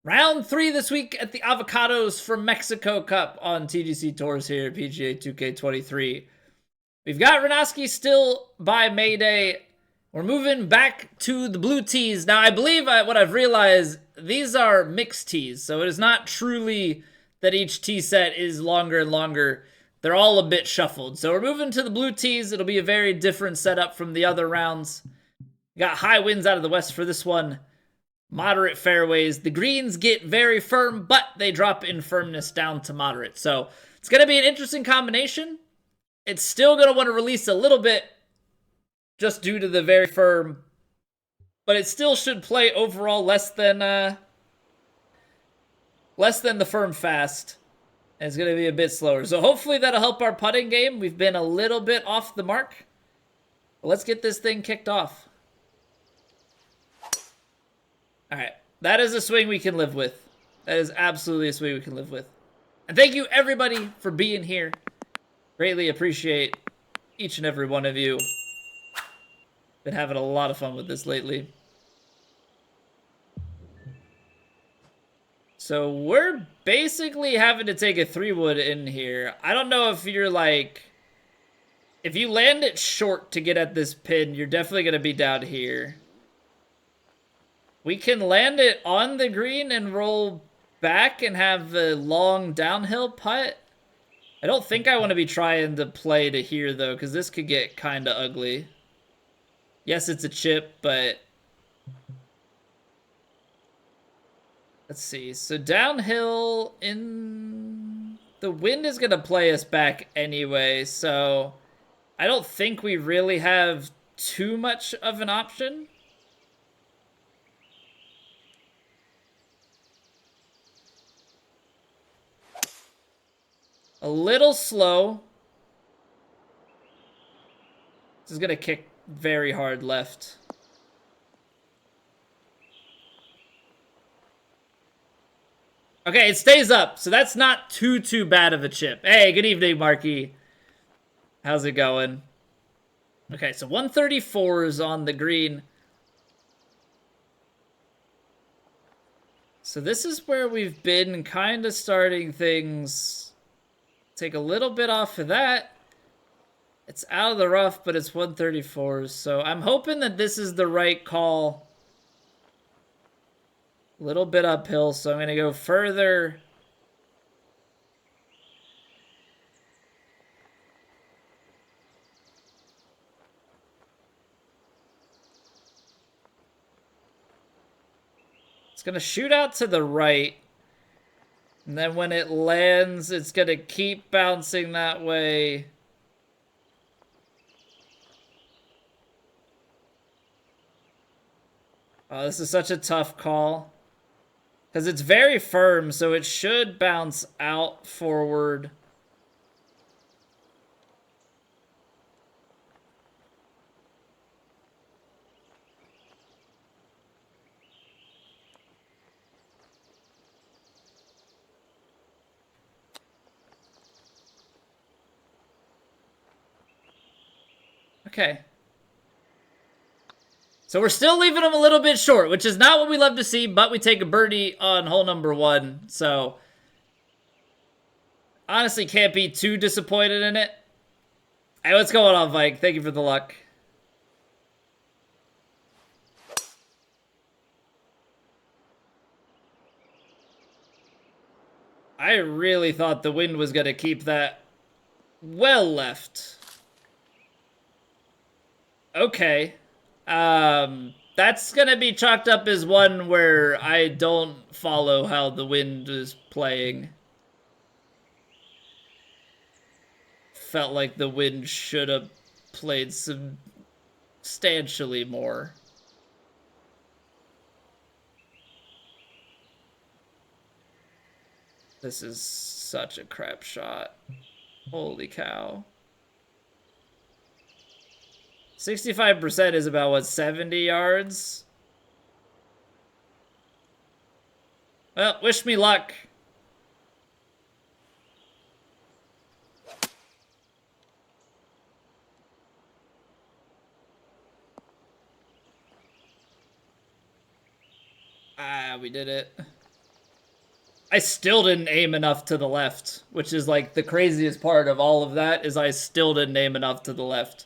Round 3 this week at the Avocados from Mexico Cup on TGC Tours here at PGA 2K23. We've got Renasci still by Mayday. We're moving back to the blue tees. Now, I believe what I've realized, these are mixed tees, so it is not truly that each tee set is longer and longer. They're all a bit shuffled. So we're moving to the blue tees. It'll be a very different setup from the other rounds. We got high winds out of the west for this one. Moderate fairways. The greens get very firm, but they drop in firmness down to moderate. So it's going to be an interesting combination. It's still going to want to release a little bit just due to the very firm, but it still should play overall less than the firm fast. And it's going to be a bit slower. So hopefully that'll help our putting game. We've been a little bit off the mark. But let's get this thing kicked off. All right, that is a swing we can live with. That is absolutely a swing we can live with. And thank you, everybody, for being here. Greatly appreciate each and every one of you. Been having a lot of fun with this lately. So we're basically having to take a 3-wood in here. I don't know if you're like... If you land it short to get at this pin, you're definitely going to be down here. We can land it on the green and roll back and have a long downhill putt. I don't think I want to be trying to play to here, though, because this could get kind of ugly. Yes, it's a chip, but... Let's see. So downhill in... The wind is going to play us back anyway, so... I don't think we really have too much of an option. A little slow. This is going to kick very hard left. Okay, it stays up, so that's not too bad of a chip. Hey, good evening, Marky. How's it going? Okay, so 134 is on the green. So this is where we've been kind of starting things... Take a little bit off of that. It's out of the rough, but it's 134. So I'm hoping that this is the right call. A little bit uphill, so I'm going to go further. It's going to shoot out to the right. And then when it lands, it's going to keep bouncing that way. Oh, this is such a tough call. Because it's very firm, so it should bounce out forward. Okay. So we're still leaving them a little bit short, which is not what we love to see, but we take a birdie on hole number 1. So, honestly, can't be too disappointed in it. Hey, what's going on, Mike? Thank you for the luck. I really thought the wind was going to keep that well left. Okay. That's gonna be chalked up as one where I don't follow how the wind is playing. Felt like the wind should have played substantially more. This is such a crap shot. Holy cow. 65% is about, what, 70 yards? Well, wish me luck. Ah, we did it. I still didn't aim enough to the left, which is like the craziest part of all of that, is I still didn't aim enough to the left.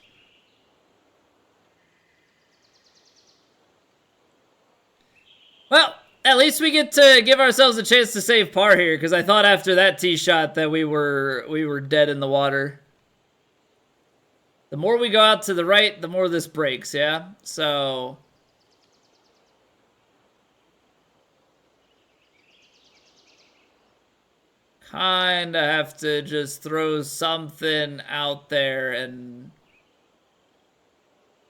Well, at least we get to give ourselves a chance to save par here, because I thought after that tee shot that we were dead in the water. The more we go out to the right, the more this breaks, yeah? So kind of have to just throw something out there and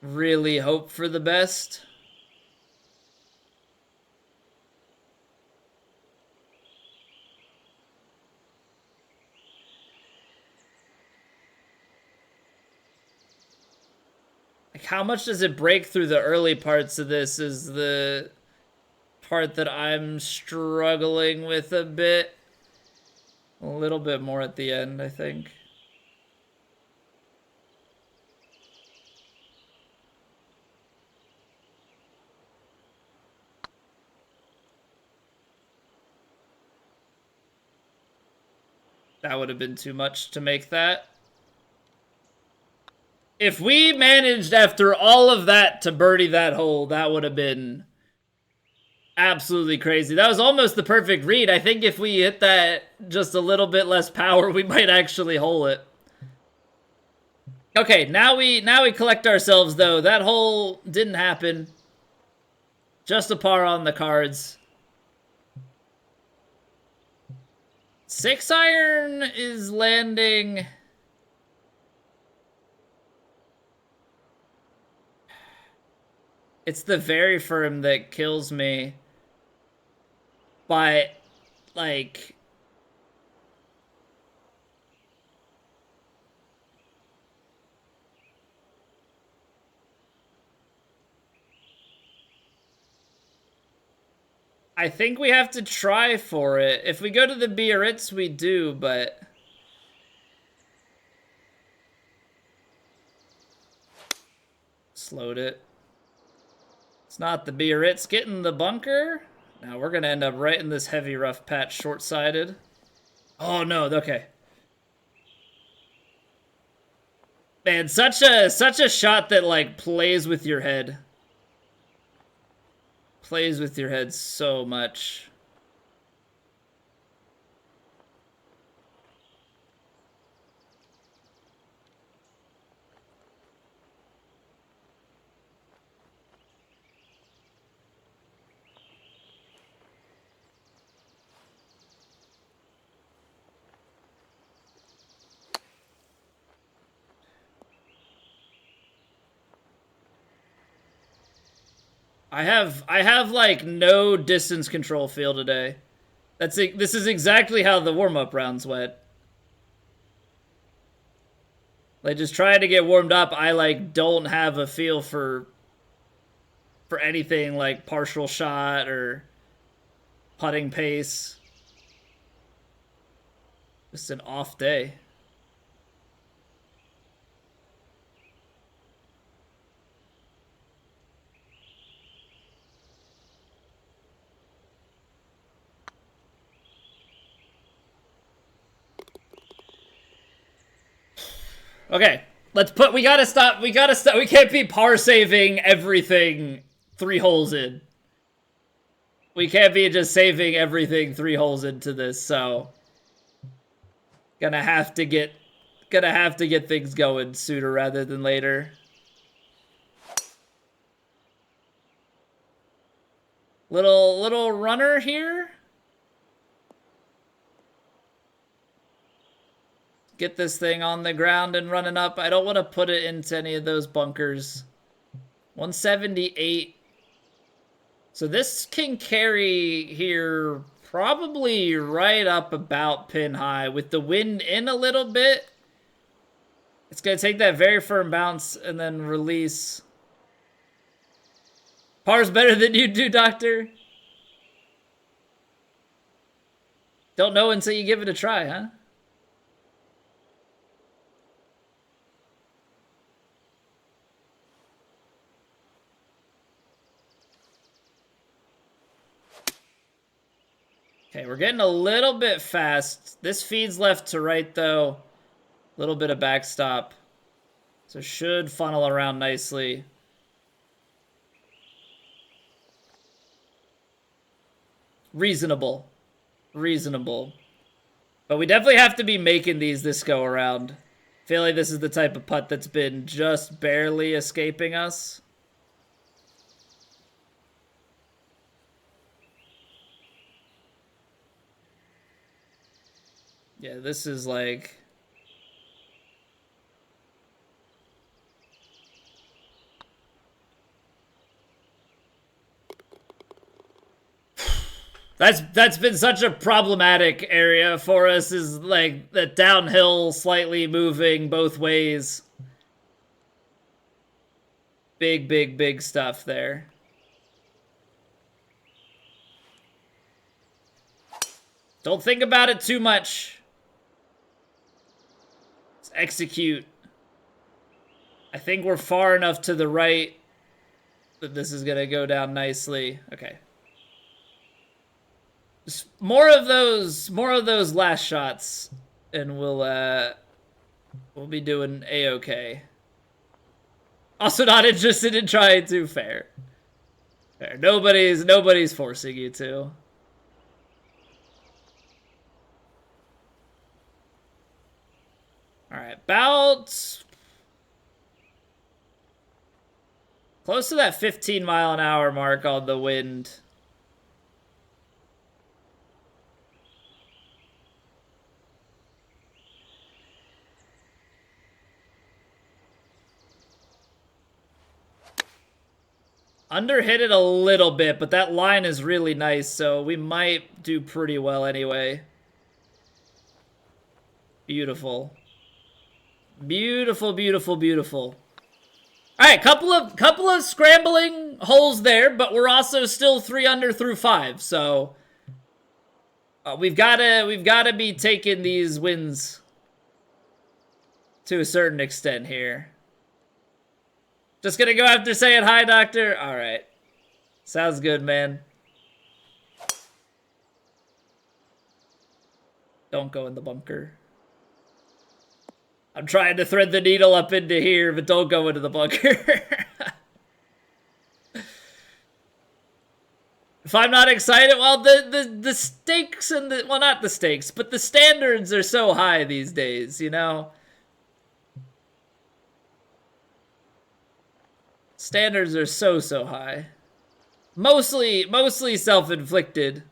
really hope for the best. Like, how much does it break through the early parts of this is the part that I'm struggling with a bit. A little bit more at the end, I think. That would have been too much to make that. If we managed after all of that to birdie that hole, that would have been absolutely crazy. That was almost the perfect read. I think if we hit that just a little bit less power, we might actually hole it. Okay, now we collect ourselves though. That hole didn't happen. Just a par on the cards. 6-iron is landing. It's the very firm that kills me. But, like, I think we have to try for it. If we go to the Biarritz, we do, but slowed it. It's not the Biarritz getting the bunker. Now we're gonna end up right in this heavy rough patch, short-sided. Oh no, okay. Man, such a shot that like plays with your head. Plays with your head so much. I have like no distance control feel today. This is exactly how the warm-up rounds went. Like, just trying to get warmed up, I like don't have a feel for anything like partial shot or putting pace. Just an off day. Okay, we gotta stop, we can't be par saving everything 3 holes in. We can't be just saving everything 3 holes into this, so gonna have to get things going sooner rather than later. Little runner here. Get this thing on the ground and running up. I don't want to put it into any of those bunkers. 178. So this can carry here probably right up about pin high with the wind in a little bit. It's going to take that very firm bounce and then release. Par's better than you do, Doctor. Don't know until you give it a try, huh? Okay, we're getting a little bit fast. This feeds left to right, though. A little bit of backstop. So should funnel around nicely. Reasonable. Reasonable. But we definitely have to be making these this go around. I feel like this is the type of putt that's been just barely escaping us. Yeah, this is like... That's been such a problematic area for us, is like the downhill slightly moving both ways. Big, big, big stuff there. Don't think about it too much. Let's execute. I think we're far enough to the right that this is gonna go down nicely. Okay. Just more of those last shots, and we'll be doing a-okay. Also not interested in trying to. Fair. Fair. Nobody's forcing you to. Alright, about close to that 15-mile-an-hour mark on the wind. Underhit it a little bit, but that line is really nice, so we might do pretty well anyway. Beautiful. Beautiful, beautiful, beautiful. All right, couple of scrambling holes there, but we're also still 3 under through 5, so we've gotta be taking these wins to a certain extent here. Just gonna go after saying hi, Doctor? All right. Sounds good, man. Don't go in the bunker. I'm trying to thread the needle up into here, but don't go into the bunker. If I'm not excited, well, the stakes and the... Well, not the stakes, but the standards are so high these days, you know? Standards are so high. Mostly self-inflicted.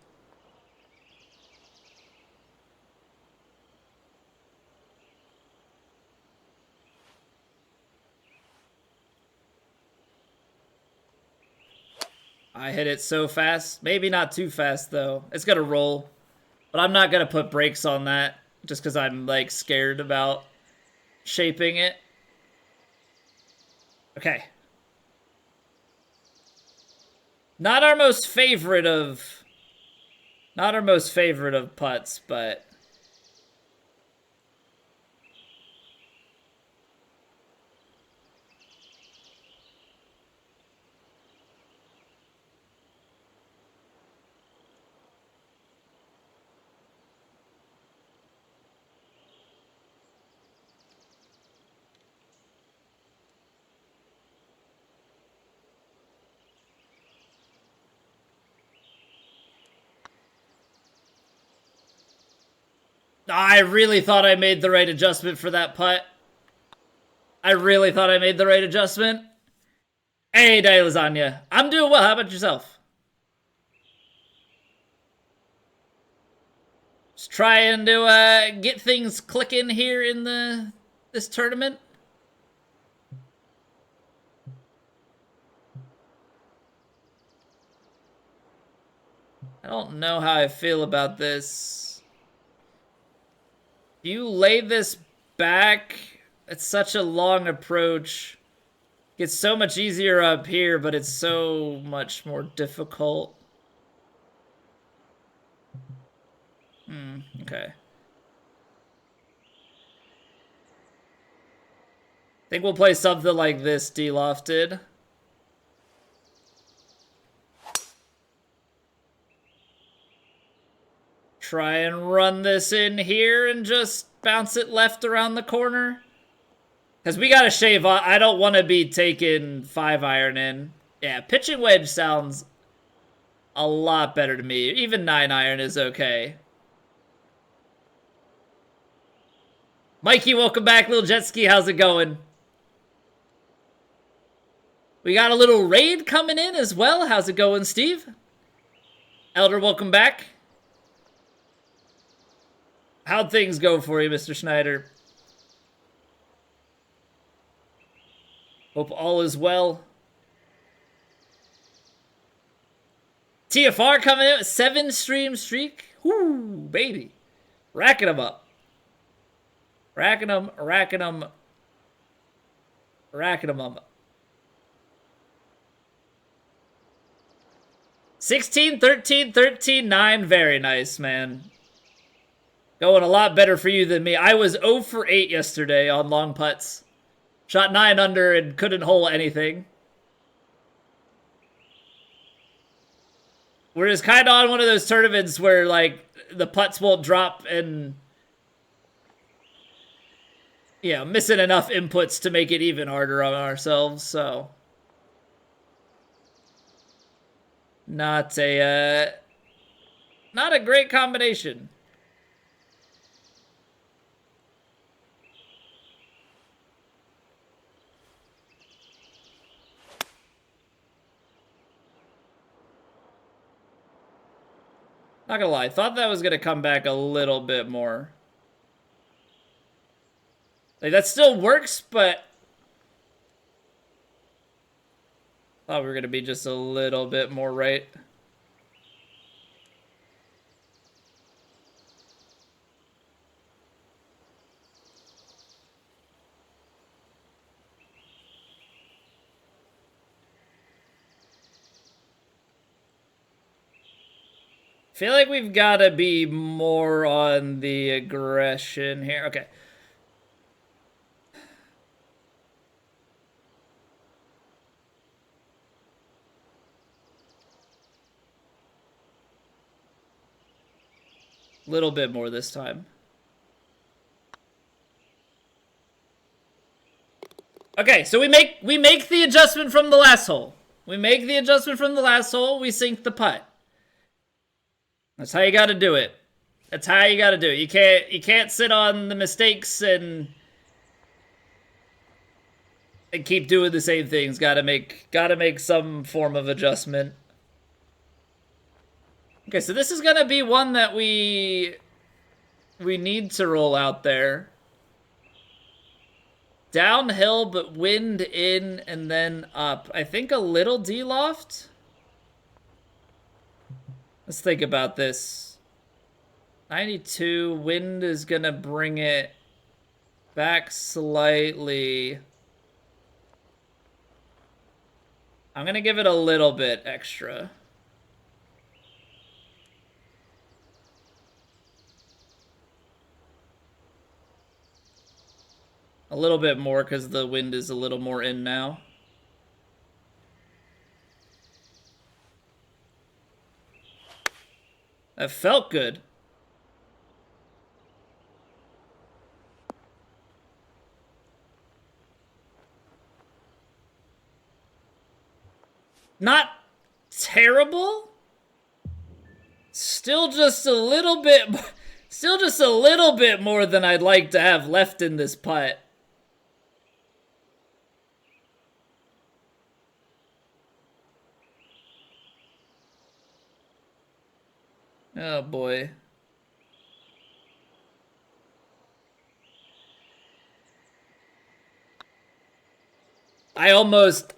I hit it so fast. Maybe not too fast, though. It's gonna roll. But I'm not gonna put brakes on that, just because I'm, like, scared about shaping it. Okay. Not our most favorite of putts, but I really thought I made the right adjustment for that putt. I really thought I made the right adjustment. Hey, Day Lasagna. I'm doing well. How about yourself? Just trying to get things clicking here in this tournament. I don't know how I feel about this. You lay this back. It's such a long approach. It's so much easier up here, but it's so much more difficult. Okay. I think we'll play something like this, D-lofted. try and run this in here and just bounce it left around the corner. Because we got to shave off. I don't want to be taking 5-iron in. Yeah, pitching wedge sounds a lot better to me. Even 9-iron is okay. Mikey, welcome back. Little jet ski, how's it going? We got a little raid coming in as well. How's it going, Steve? Elder, welcome back. How'd things go for you, Mr. Schneider? Hope all is well. TFR coming in with 7-stream streak. Whoo, baby. Racking them up. Racking them up. 16, 13, 13, 9. Very nice, man. Going a lot better for you than me. I was 0 for 8 yesterday on long putts. Shot 9 under and couldn't hole anything. We're just kind of on one of those tournaments where, like, the putts won't drop and, yeah, missing enough inputs to make it even harder on ourselves, so. Not a great combination. Not gonna lie, thought that was gonna come back a little bit more. Like, that still works, but thought we were gonna be just a little bit more right. Feel like we've got to be more on the aggression here. Okay. Little bit more this time. Okay, so we make the adjustment from the last hole. We make the adjustment from the last hole. We sink the putt. That's how you got to do it. That's how you got to do it. You can't sit on the mistakes and keep doing the same things. Got to make some form of adjustment. Okay, so this is gonna be one that we need to roll out there. Downhill, but wind in and then up. I think a little D-loft. Let's think about this. 92, wind is gonna bring it back slightly. I'm gonna give it a little bit extra. A little bit more because the wind is a little more in now. That felt good. Not terrible. Still just a little bit more than I'd like to have left in this putt. Oh boy. I almost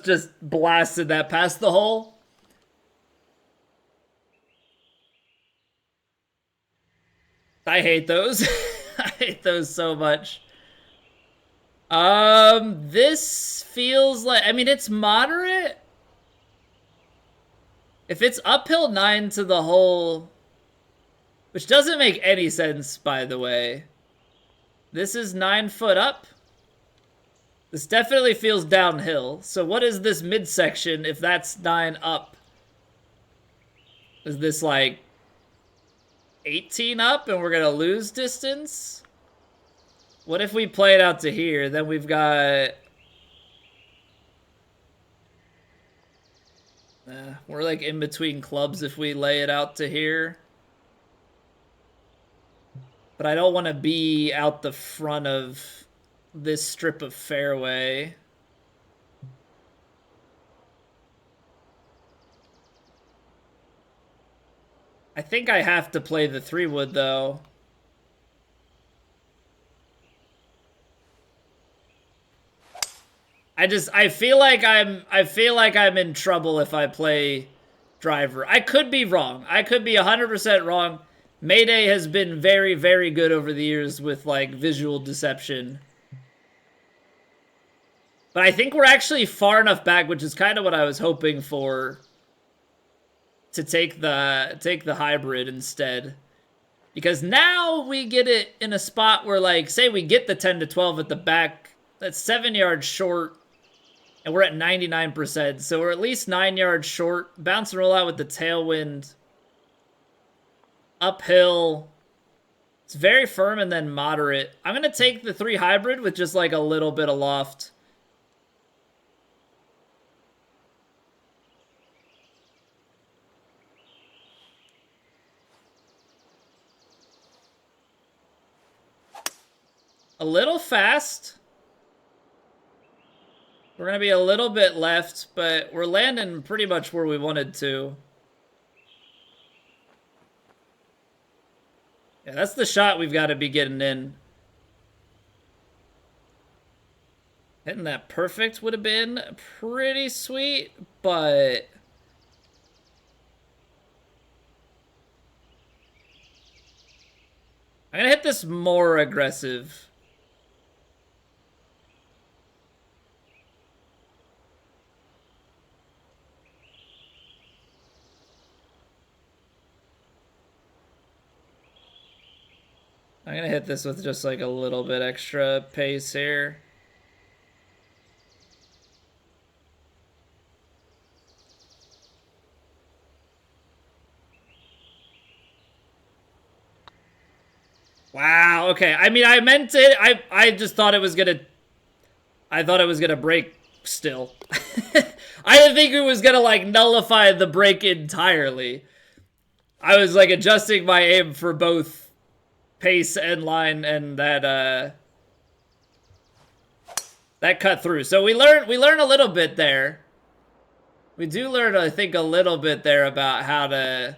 just blasted that past the hole. I hate those. I hate those so much. This feels like, I mean, it's moderate. If it's uphill 9 to the hole, which doesn't make any sense, by the way. This is 9 foot up. This definitely feels downhill. So what is this midsection if that's 9 up? Is this like 18 up and we're going to lose distance? What if we play it out to here? Then we've got... we're like in between clubs if we lay it out to here. But I don't want to be out the front of this strip of fairway. I think I have to play the 3-wood though. I feel like I'm in trouble if I play driver. I could be wrong. I could be 100% wrong. Mayday has been very, very good over the years with like visual deception. But I think we're actually far enough back, which is kind of what I was hoping for, to take the hybrid instead. Because now we get it in a spot where, like, say we get the 10 to 12 at the back, that's 7 yards short, and we're at 99%. So we're at least 9 yards short. Bounce and roll out with the tailwind. Uphill. It's very firm and then moderate. I'm going to take the 3 hybrid with just, like, a little bit of loft. A little fast. We're going to be a little bit left, but we're landing pretty much where we wanted to. Yeah, that's the shot we've got to be getting in. Hitting that perfect would have been pretty sweet, but... I'm going to hit this more aggressive. I'm going to hit this with just like a little bit extra pace here. Wow, okay. I mean, I meant it. I just thought it was going to... I thought it was going to break still. I didn't think it was going to, like, nullify the break entirely. I was, like, adjusting my aim for both pace and line, and that cut through. So we learn a little bit there. We do learn, I think, a little bit there about how to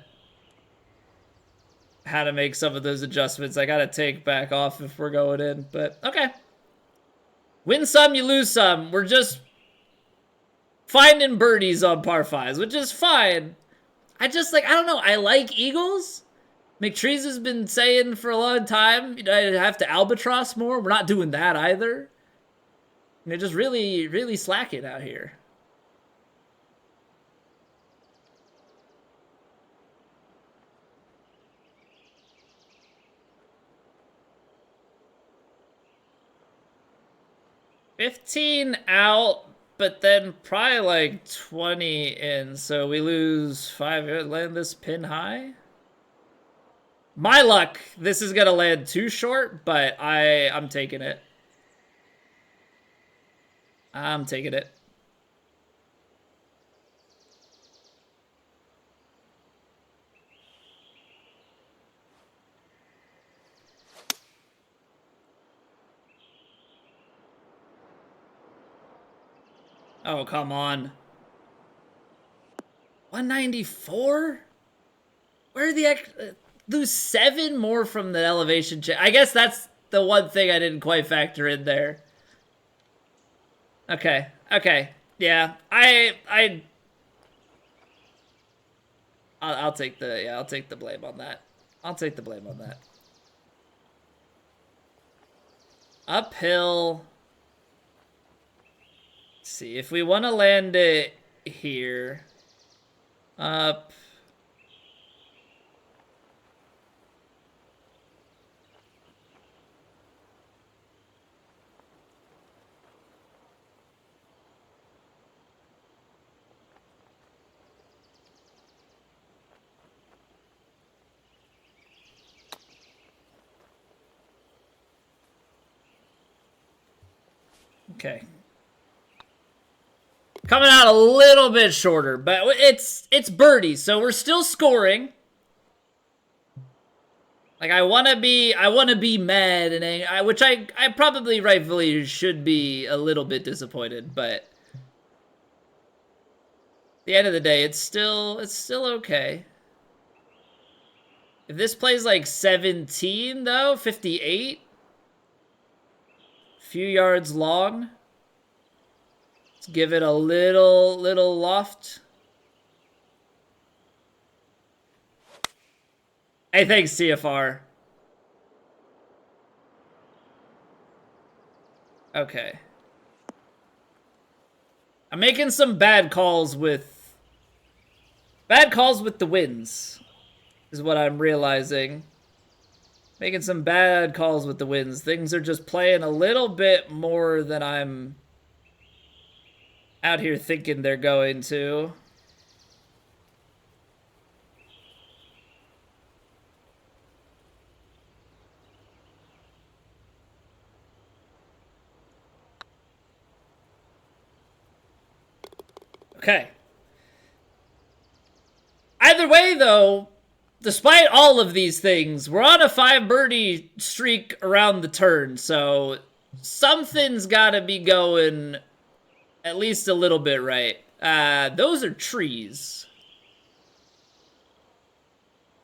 make some of those adjustments. I gotta take back off if we're going in, but okay. Win some, you lose some. We're just finding birdies on par 5s, which is fine. I don't know. I like eagles. McTrees has been saying for a long time, I have to albatross more. We're not doing that either. They're just really, really slacking out here. $15 out, but then probably like 20 in, so we lose 5. Land this pin high. My luck, this is gonna land too short, but I'm taking it. I'm taking it. Oh, come on. 194? Where are the lose 7 more from the elevation check? I guess that's the one thing I didn't quite factor in there. Okay. Okay. Yeah. I'll take the blame on that. I'll take the blame on that. Uphill. Let's see if we want to land it here. Up. Okay. Coming out a little bit shorter, but it's birdie, so we're still scoring. Like I want to be mad and angry, which I probably rightfully should be a little bit disappointed, but at the end of the day, it's still okay. If this plays like 17 though, 58, few yards long. Let's give it a little loft. Hey, thanks, CFR. Okay. I'm making some bad calls with the wins, is what I'm realizing. Making some bad calls with the wins. Things are just playing a little bit more than I'm out here thinking they're going to. Okay. Either way, though, despite all of these things, we're on a 5 birdie streak around the turn, so something's got to be going at least a little bit right. Those are trees.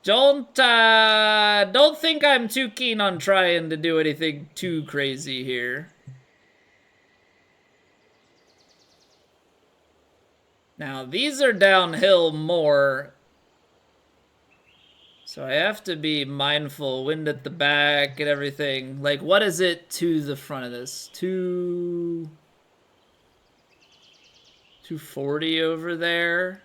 Don't think I'm too keen on trying to do anything too crazy here. Now, these are downhill more, so I have to be mindful. Wind at the back and everything. Like, what is it to the front of this? 240 over there.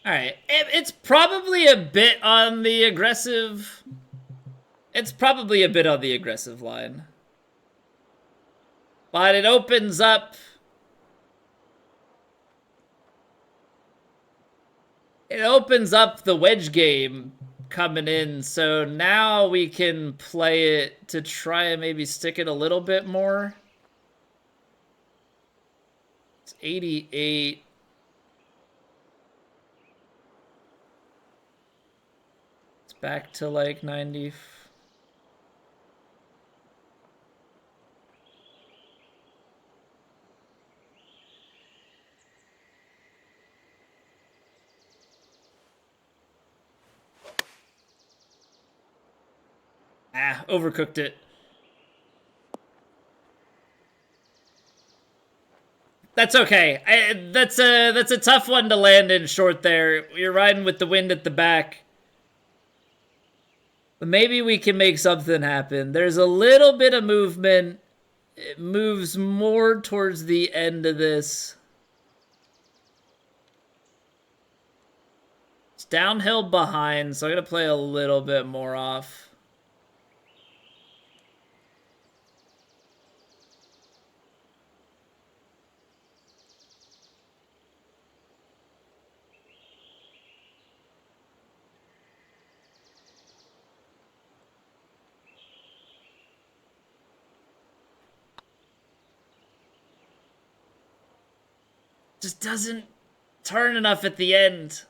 All right, it's probably a bit on the aggressive. It's probably a bit on the aggressive line. But it opens up. It opens up the wedge game coming in, so now we can play it to try and maybe stick it a little bit more. It's 88. It's back to like 90. Overcooked it. That's okay. That's a tough one to land in short there. You're riding with the wind at the back. But maybe we can make something happen. There's a little bit of movement. It moves more towards the end of this. It's downhill behind, so I'm going to play a little bit more off. Just doesn't turn enough at the end.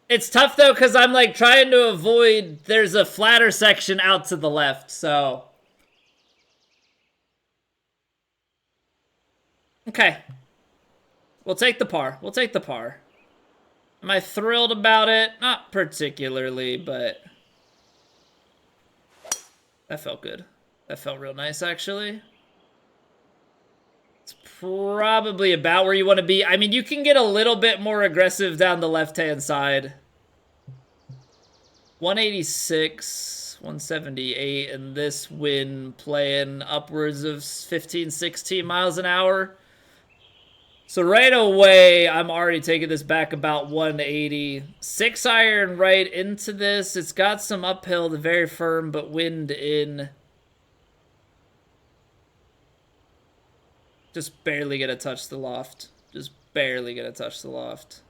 It's tough though, because I'm like trying to avoid, there's a flatter section out to the left, so. Okay. We'll take the par. We'll take the par. Am I thrilled about it? Not particularly, but that felt good. That felt real nice, actually. It's probably about where you want to be. I mean, you can get a little bit more aggressive down the left-hand side. 186, 178, and this wind playing upwards of 15, 16 miles an hour. So right away, I'm already taking this back about 180. 6-iron right into this. It's got some uphill, very firm, but wind in. Just barely gonna touch the loft. Just barely gonna touch the loft.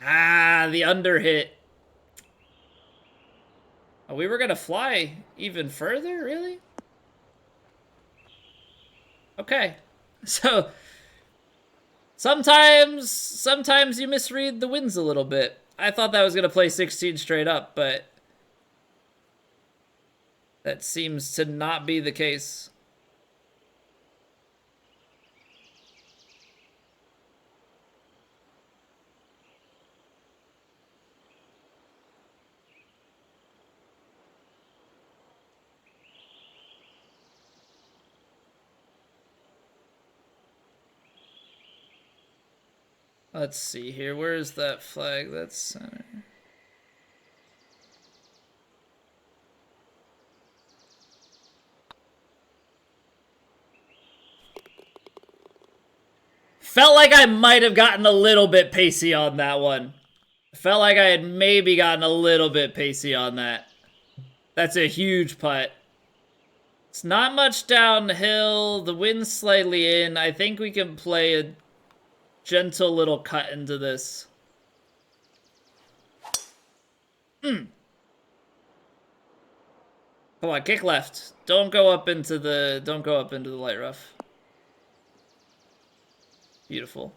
Ah, the under hit. Oh, we were gonna fly even further, really? Okay. So sometimes you misread the winds a little bit. I thought that was gonna play 16 straight up, but that seems to not be the case. Let's see here. Where's that flag? That's center. Felt like I might have gotten a little bit pacey on that one. Felt like I had maybe gotten a little bit pacey on that. That's a huge putt. It's not much downhill. The wind's slightly in. I think we can play a gentle little cut into this. Come on, kick left. Don't go up into the light rough. Beautiful.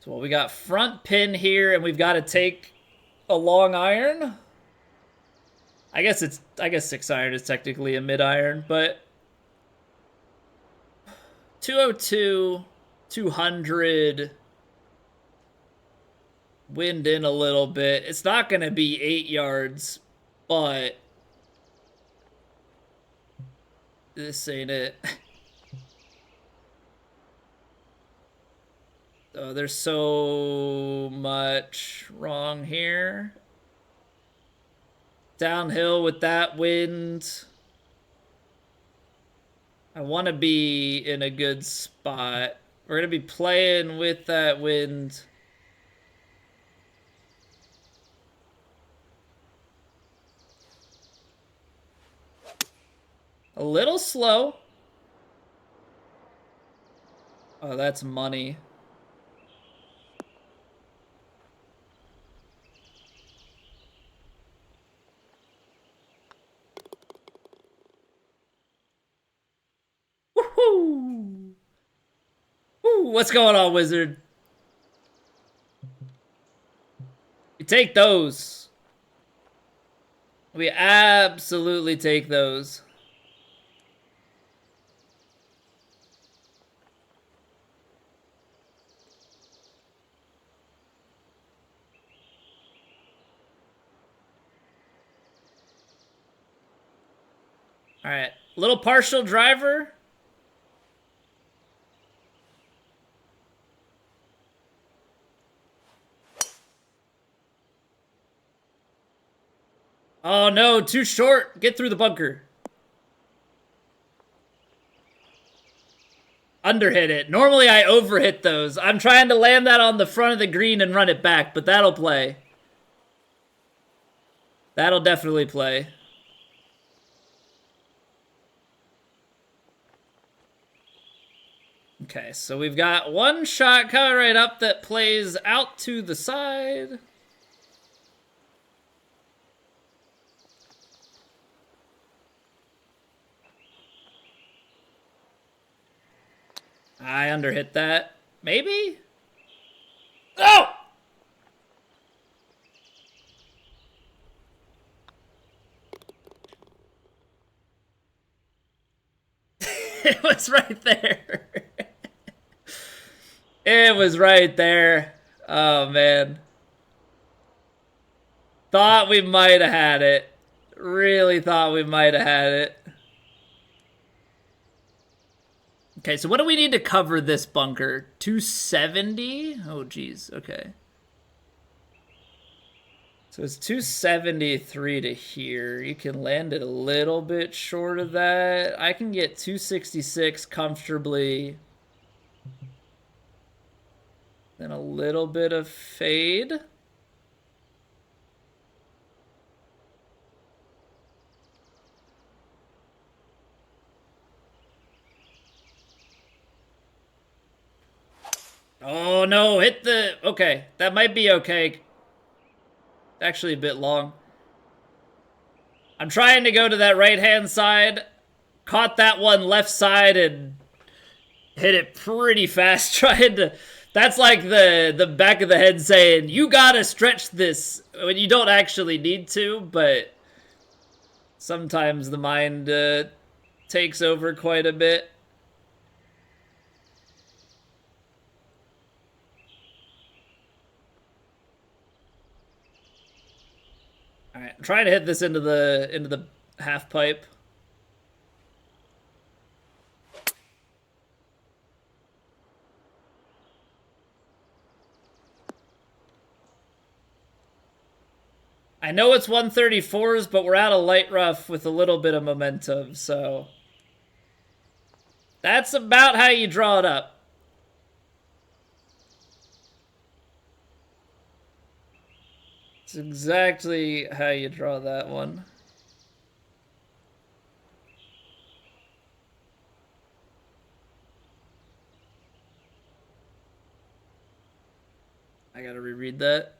So we got front pin here, and we've got to take a long iron. I guess 6-iron is technically a mid iron, but 202, 200, wind in a little bit. It's not going to be 8 yards, but this ain't it. Oh, there's so much wrong here. Downhill with that wind. I want to be in a good spot. We're going to be playing with that wind. A little slow. Oh, that's money. Woohoo! Woo, what's going on, Wizard? We take those. We absolutely take those. All right, little partial driver. Oh no, too short. Get through the bunker. Underhit it. Normally I overhit those. I'm trying to land that on the front of the green and run it back, but that'll play. That'll definitely play. Okay, so we've got one shot coming right up that plays out to the side. I underhit that. Maybe? Oh! It was right there. It was right there. Oh, man. Thought we might have had it. Really thought we might have had it. Okay, so what do we need to cover this bunker? 270? Oh, geez. Okay. So it's 273 to here. You can land it a little bit short of that. I can get 266 comfortably. Then a little bit of fade. Oh no, hit the... Okay, that might be okay. Actually a bit long. I'm trying to go to that right-hand side. Caught that one left side and hit it pretty fast. Trying to... That's like the back of the head saying, you gotta stretch this when you don't actually need to, but sometimes the mind takes over quite a bit. All right, I'm trying to hit this into the half pipe. I know it's 134s, but we're out of light rough with a little bit of momentum, so that's about how you draw it up. It's exactly how you draw that one. I gotta reread that.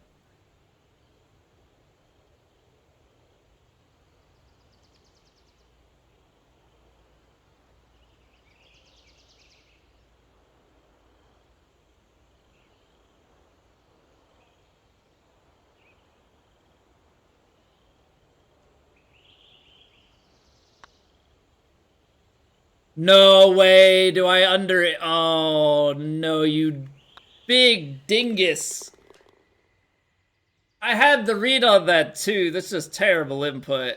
No way do I under it. Oh, no, you big dingus. I had the read on that, too. That's just terrible input.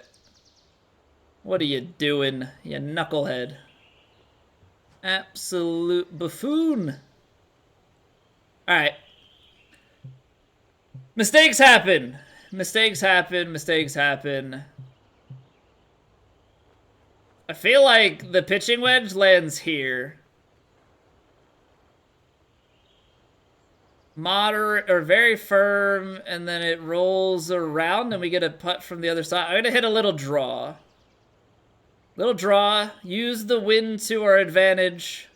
What are you doing, you knucklehead? Absolute buffoon. Alright. Mistakes happen. Mistakes happen. Mistakes happen. I feel like the pitching wedge lands here. Moderate or very firm, and then it rolls around and we get a putt from the other side. I'm gonna hit a little draw. Little draw. Use the wind to our advantage.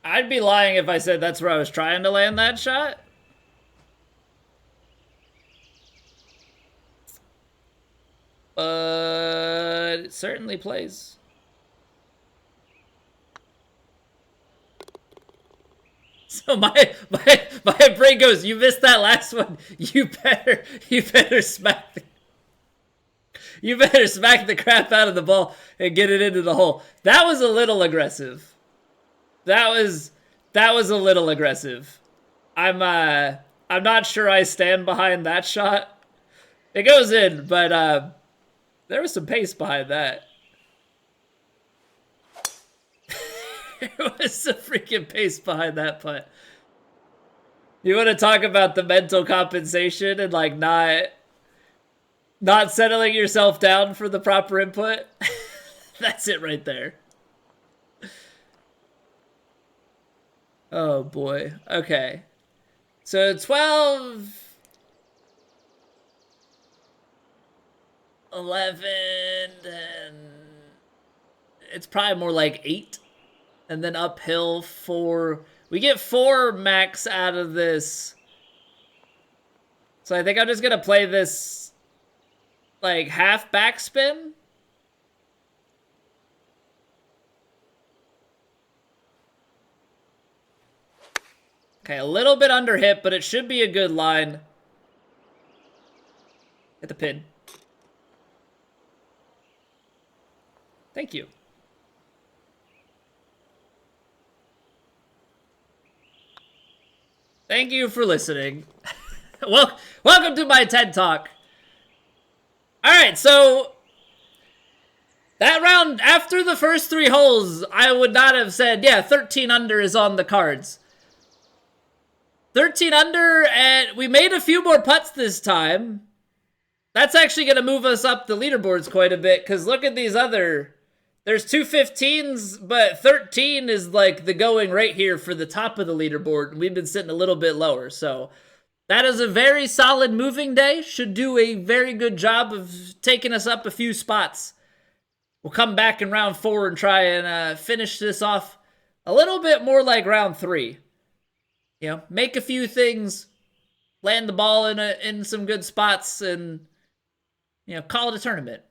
I'd be lying if I said that's where I was trying to land that shot. But it certainly plays. So my brain goes, you missed that last one. You better smack the crap out of the ball and get it into the hole. That was a little aggressive. That was a little aggressive. I'm not sure I stand behind that shot. It goes in, but there was some pace behind that. There was some freaking pace behind that putt. You want to talk about the mental compensation and like not settling yourself down for the proper input? That's it right there. Oh boy. Okay. So 12, 11, and it's probably more like 8. And then uphill 4. We get 4 max out of this. So I think I'm just going to play this like half backspin. Okay, a little bit under hit, but it should be a good line. Hit the pin. Thank you. Thank you for listening. Welcome to my TED Talk. All right, so that round, after the first 3 holes, I would not have said, yeah, 13 under is on the cards. 13 under, and we made a few more putts this time. That's actually going to move us up the leaderboards quite a bit, because look at these other... There's 2 15s, but 13 is like the going right here for the top of the leaderboard, and we've been sitting a little bit lower, so... That is a very solid moving day. Should do a very good job of taking us up a few spots. We'll come back in round 4 and try and finish this off a little bit more like round 3. You know, make a few things, land the ball in some good spots, and, you know, call it a tournament.